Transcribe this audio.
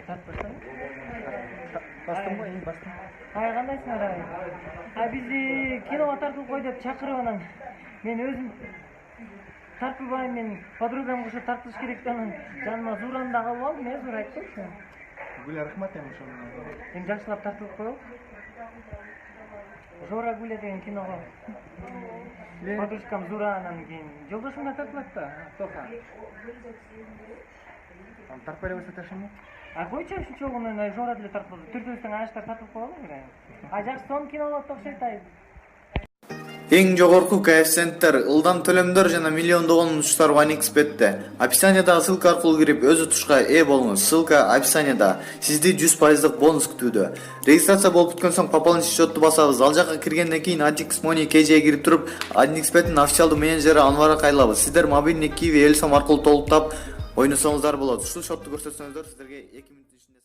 Тартпастан. Бастыңбы, эң бастың. Кандайсыңар ай? Бизди киного тартылып кой деп чакырып анан мен өзүм тартылбайм, мен подругам кошо тартылыш керек деп анан жаныма Зураны да калып алдым, Зура айтты ошо. Гүле рахмат эми ошону. Эми жакшылап тартылып коелу. Жора Гуля деген киного. Подружкам Зура анан кийин жолдошум да тартылат да, Тоха. Тартпай эле ташыймы? Койчу ушунчо гана Жора деле тартылды. Төртөөбүздүн агаштар тартылып коелу бир. Жакшы сонун кино болот деп окшойт ай. Эң жогорку коэффициенттер, ылдам төлөмдөр жана миллиондогон утуштар OneXBet'те. Описаниядагы ссылка аркылуу кирип өз утушка ээ болуңуз. Ссылка описанияда. Сизди 100% бонус күтүүдө. Регистрация болуп бүткөн соң пополнить счетту басабыз. Ал жакка киргенден кийин Antix Money KJ'ге кирип туруп, OneXBet'ин официалдуу менеджери Анварга кайрылабыз. Сиздер мобильный Kiwi Элсом аркылуу толуктап ойносоңуздар болот. Ушул счетту көрсөтсөңүздөр сиздерге 2 мүнөттүн ичинде